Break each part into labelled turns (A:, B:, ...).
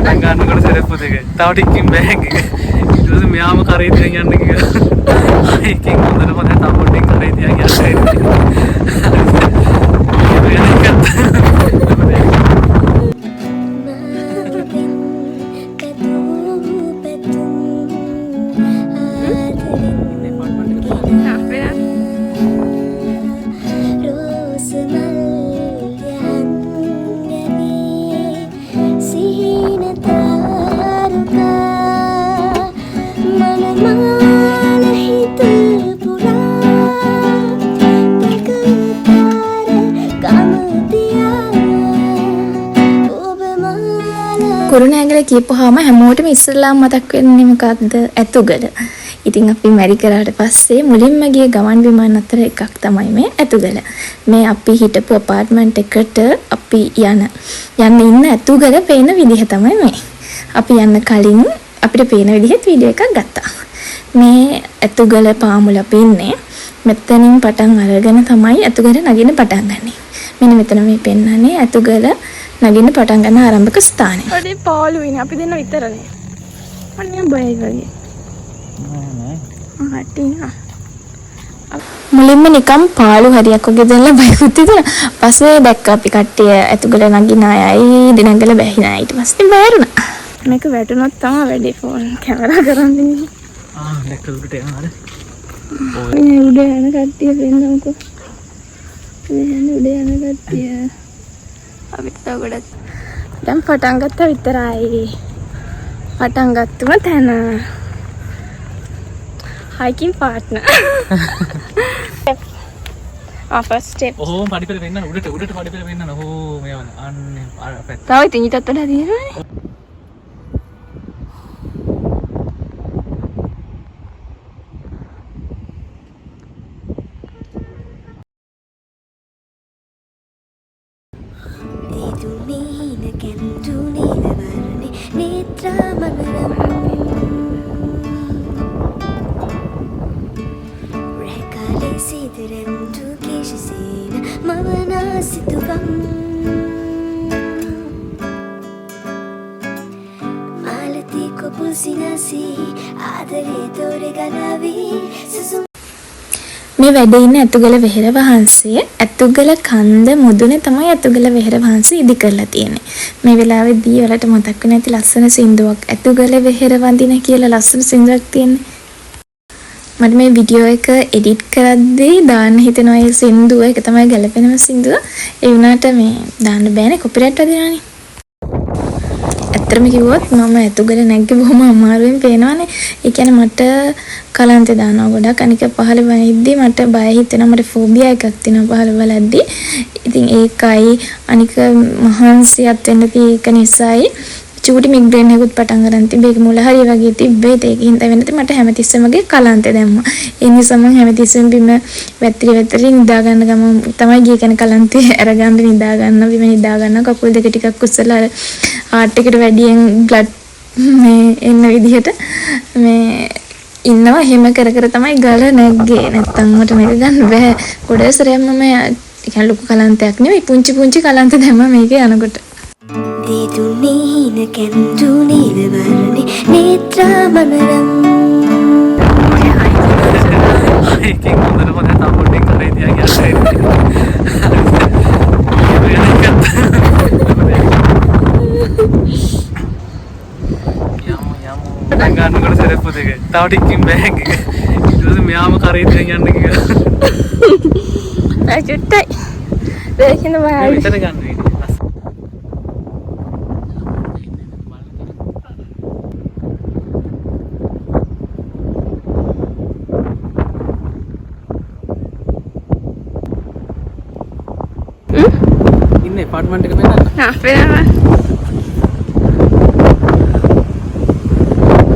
A: පටන් ගන්නකොට සරප්පු දෙක. තව ටිකකින් බෑග් එක. ඊට පස්සේ මෙයාම කරේ තියන් යන්න කියලා. ඒකෙන් හොඳට මම තව පොඩ්ඩක් කරේ තියන්
B: කුරුණෑගල කියපුවාම හැමෝටම ඉස්සෙල්ලාම මතක් වෙන්නේ මොකක්ද? ඇතුගල. ඉතින් අපි මැරි කරාට පස්සේ මුලින්ම ගිය ගමන් බිමන් අතර එකක් තමයි මේ ඇතුගල. මේ අපි හිටපු අපාර්ට්මන්ට් එකට අපි යන්න ඉන්න ඇතුගල පේන විදිහ තමයි මේ. අපි යන්න කලින් අපිට පේන විදිහට වීඩියෝ එකක් ගත්තා. මේ ඇතුගල පාමුල අපි ඉන්නේ. මෙතනින් පටන් අරගෙන තමයි ඇතුගල නගින්න පටන් ගන්නෙ. මෙන්න මෙතන මේ පෙන්නන්නේ ඇතුගල නගින්න පටන් ගන්න ආරම්භක ස්ථානය. පොඩි පාළු වෙන අපි දෙන්න විතරනේ. අනේ බයයි වගේ. නෑ නෑ. මුලින්ම නිකම් පාළු හරියක් වගේ දැනලා බයකුත් හිතුණා. පස්සේ දැක්ක අපි කට්ටිය ඇතුගල නගින අයයි දෙනගල බැහිනා. ඊට පස්සේ බයරුණා. මේක වැටුණොත් තමයි වැඩි ෆෝන් කැමරා කරන්නේ.
A: දැක්ක උඩට යනවා.
B: මේ උඩ යන කට්ටිය වෙන්නම්කෝ. මේ උඩ යන කට්ටිය අපිට ගොඩක් දැන් පටන් ගත්තා විතරයි. පටන් ගත්තම තැන hiking partner. first step.
A: ඔහොම පඩිපෙළ වෙන්න උඩට පඩිපෙළ වෙන්න. ඔහොම යවන. අන්න පැත්ත.
B: තව ඉතින් ඊටත් වඩා තියෙනවනේ. මේ වැඩේ ඉන්න ඇතුගල වෙහෙර වහන්සේ ඇතුගල කන්ද මුදුනේ තමයි ඇතුගල වෙහෙර වහන්සේ ඉදි කරලා තියෙන්නේ. මේ වෙලාවේදී වලට මතක් වෙන ඇති ලස්සන සින්දුවක් ඇතුගල වෙහෙර වඳින කියලා ලස්සන සින්දුවක් තියෙන්නේ. මට මේ වීඩියෝ එක එඩිට් කරද්දී දාන්න හිතෙනවා ඒ සින්දුව. ඒක තමයි ගැලපෙනම සින්දුව. ඒ වුණාට මේ දාන්න බෑනේ කොපිරයිට් වදිනවනේ. ඇත්තටම කිව්වොත් මම ඇතුගල නැග්ගේ බොහොම අමාරුවෙන් පේනවනේ. ඒ කියන්නේ මට කලන්තේ දානවා ගොඩක්. අනික පහළ වහිද්දි මට බය හිතෙනවා. මට ෆෝබියා එකක් තියෙනවා පහළ බලද්දි. ඉතින් ඒකයි අනික මහන්සියක් වෙන්න තියෙ ඒක නිසායි චූටි මිග්‍රේන් එකකුත් පටන් ගන්න තිබ්බේ. ඒක මුල හරිය වගේ තිබ්බේ. ඒක හින්දා වෙනද මට හැමතිස්සෙම වගේ කලන්තේ දැම්මා. ඒ නිසා මම හැමතිස්සෙම බිම වැත්‍රි නිදා ගන්න ගම තමයි ගියේ. කියන්නේ කලන්තේ අරගන්න නිදා ගන්න බිම නිදා ගන්න කකුල් දෙක ටිකක් උස්සලා අර ආට් එකට වැඩියෙන් බ්ලඩ් මේ එන්න විදිහට මේ ඉන්නවා. එහෙම කර කර තමයි ගල නැග්ගේ. නැත්තම් මට මේක ගන්න බෑ. ගොඩ සරයම මම කියන්නේ ලොකු කලන්තයක් නෙවෙයි පුංචි පුංචි කලන්ත දැම්මා මේකේ යනකොට.
C: දීදුනීන කැන්දුනීන වරණි නේත්‍රා මනරම්
A: ඒකෙන් හොඳට මම තව පොඩ්ඩක් කරේ තියන් යන්න. පටන් ගන්නකොට සරප්පු දෙක. තව ටිකකින් බෑග් එක. ඊට පස්සේ මෙයාම කරේ තියන් යන්න කියලා.
B: චුට්ටයි. දෙකින් බයයි.
A: මෙතන ගන්න වෙන්නේ. ඉන්නේ අපාර්ට්මන්ට් එක පෙන්නන්න.
B: පෙන්නන්න.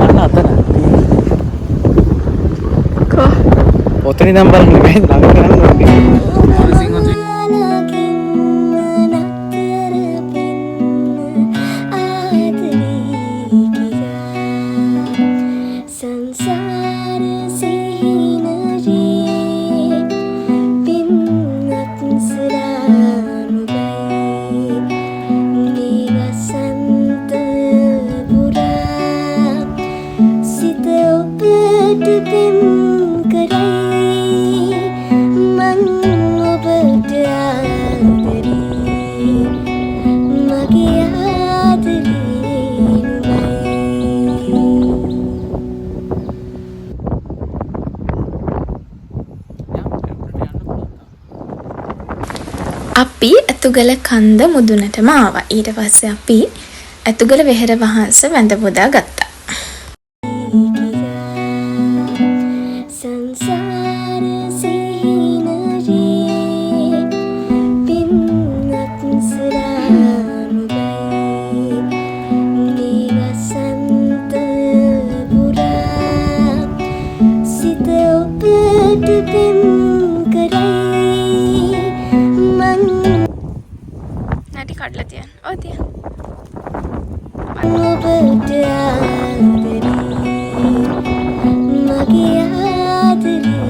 A: අන්න අතන. ඔතන ඉඳන් බලන්න බෑ. ළඟට යන්න ඕනේ.
B: අපි ඇතුගල කන්ද මුදුනටම ආවා. ඊට පස්සේ අපි ඇතුගල වෙහෙර වහන්සේ වැඳ පුදා ගත්තා.
C: සංසාර සිහිනරේ පින්නත් සරානුබයි දිවසන්ත පුරා සිත ඔබට පෙම් කරයි මං
B: නැටි කඩලා තියන්න. ඔය තියන්න.
C: ඔබට ආදරේ මගේ ආදරේ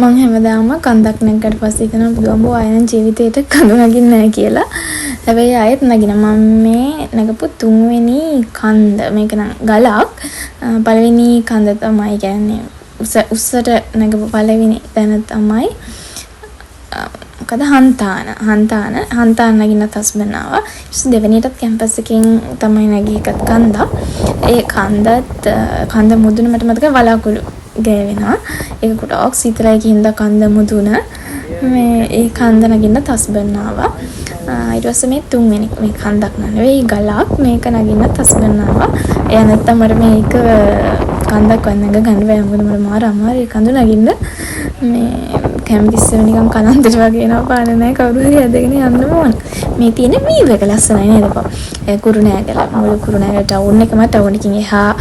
B: මං හැමදාම කන්දක් නැග්ගට පස්සේ හිතනවා බුදුඹෝ ආයෙත් ජීවිතේට කඳු නගින්නේ නැහැ කියලා. හැබැයි ආයෙත් නගිනවා. මම මේ නැගපු තුන්වෙනි කන්ද. මේක නම් ගලක්. පළවෙනි කන්ද තමයි කියන්නේ උස්සට නැගපු පළවෙනි තැන තමයි මොකද හන්තාන නගින්නත් හස්බන්ඩ් ආවා. ඊට දෙවෙනියටත් කැම්පස් එකෙන් තමයි නැගී එකත් කන්දක්. ඒ කන්ද මුදුන මට මතකයි වලාකුළු ගෑවෙනවා. ඒක ගොඩක් සීතලයි කින්ද කන්ද මුදුන. මේ ඒ කන්ද නගින්නත් හස්බන්ඩ් ආවා. ඊට පස්සේ මේ තුන්වෙනි මේ කන්දක් නෙවෙයි ගලක් මේක නගින්නත් හස්බන්ඩ් ආවා. එයා නැත්තම් මට මේක කන්දක් වන්නග ගන්න බෑ. මොකද මට මාර අමාරුයි කඳු නගින්න. මේ කැමතිස්සම නිකන් කනන්දට වගේ එනවා පාන නැහැ කවුරු හරි ඇදගෙන යන්න ඕන. මේ තියෙන වීව් එක ලස්සනයි නේද පො. කුරුණෑගල මුළු කුරුණෑගල ටවුන් එකම ටවුන් එකකින් එහා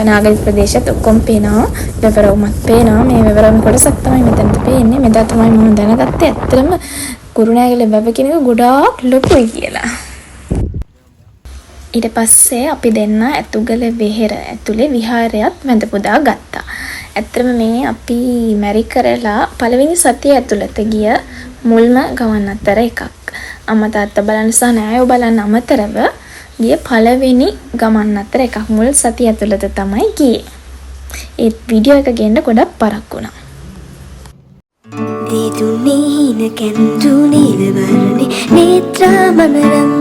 B: නාගරික ප්‍රදේශත් ඔක්කොම පේනවා. වෙවරවුමත් පේනවා. මේ වෙවරවුම කොටසක් තමයි මෙතනට පේන්නේ. මෙදා තමයි මම දැනගත්තේ ඇත්තටම කුරුණෑගල වැව කියන එක ගොඩාක් ලොකුයි කියලා. ඊට පස්සේ අපි දෙන්න ඇතුගල වෙහෙර ඇතුලේ විහාරයත් වැඳ පුදා ගත්තා. ඇත්තටම මේ අපි මැරි කරලා පළවෙනි සතිය ඇතුළත ගිය මුල්ම ගමන් අතර එකක්. අම්මා තාත්තා බලන්න සහ නෑයෝ බලන්න අමතරව ගිය පළවෙනි ගමන් අතර එකක්. මුල් සතිය ඇතුළත තමයි ගියේ. ඒ වීඩියෝ එක ගේන්න ගොඩක් පරක් වුණා.
C: දිදුනේ හින කැඳු නීල වර්ණේ නේත්‍රා මනරම්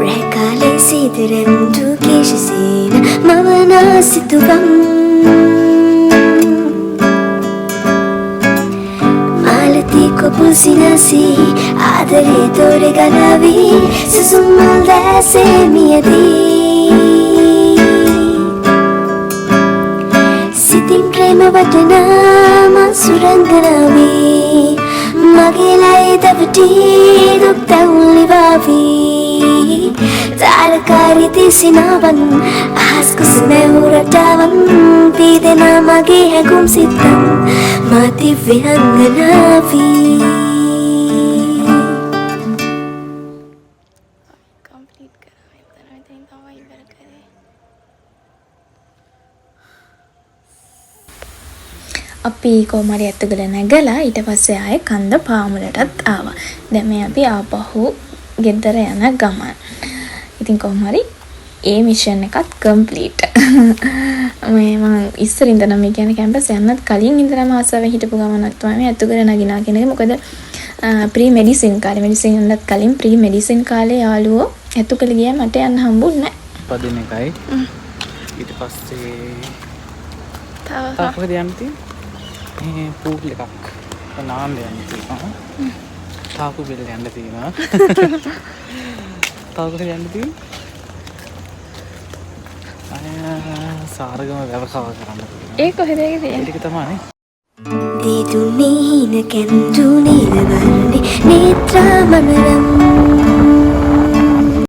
C: රැකාලේ සිදරන්තු කේශසේන මවනා සිතුවම් මාලති කොපුල් සිනසී ආදරේ තොර ගලවී සුසුම්මල් දැසේ මියදී සිතින් ප්‍රේම වටනාම සුරංගනාවී මගේ ලයි දවටී දුක් තැවුල්ලිවාවී තාරකාරි තිසිනාවන් අහස් කුසමැවුරටාවන් පීදෙනා මගේ හැකුම් සිත්තම් මා දිව්‍යංගනාවී
B: අපි කොහමරි ඇතුගල නැගලා ඊට පස්සේ ආයේ කන්ද පාමුලටත් ආවා. දැන් මේ අපි ආපහු ගෙදර යන ගමන්. ඉතින් කොහමරි ඒ මිෂන් එකත් කම්ප්ලීට්. මේ මම ඉස්සර ඉඳන් මේ කියන්නේ කැම්පස් යන්නත් කලින් ඉඳන්ම ආසාවෙන් හිටපු ගමනක් තමයි මේ ඇතුගල නගිනා කියන එක. මොකද ප්‍රී මෙඩිසින් කාලේ මෙඩිසින් යන්නත් කලින් ප්‍රී මෙඩිසින් කාලේ යාළුවෝ ඇතුගල ගියා මට යන්න හම්බුන්නේ නැහැ.
A: පදින එකයි. ඊට පස්සේ තාපකද යන්න තියෙන්නේ. මේ පූල් එකක් නාන්න යන්න තියෙනවා. තාපු බෙල්ල යන්න තියෙනවා. තාපකද යන්න තියෙන්නේ. සාරගම වැව කව කරන්න තියෙනවා.
B: ඒ කොහෙද ඒක තියෙන්නේ?
A: ඒක තමයි.
C: දිදුනේ හින කැඳු නීල වර්ණේ නේත්‍රා මනරම්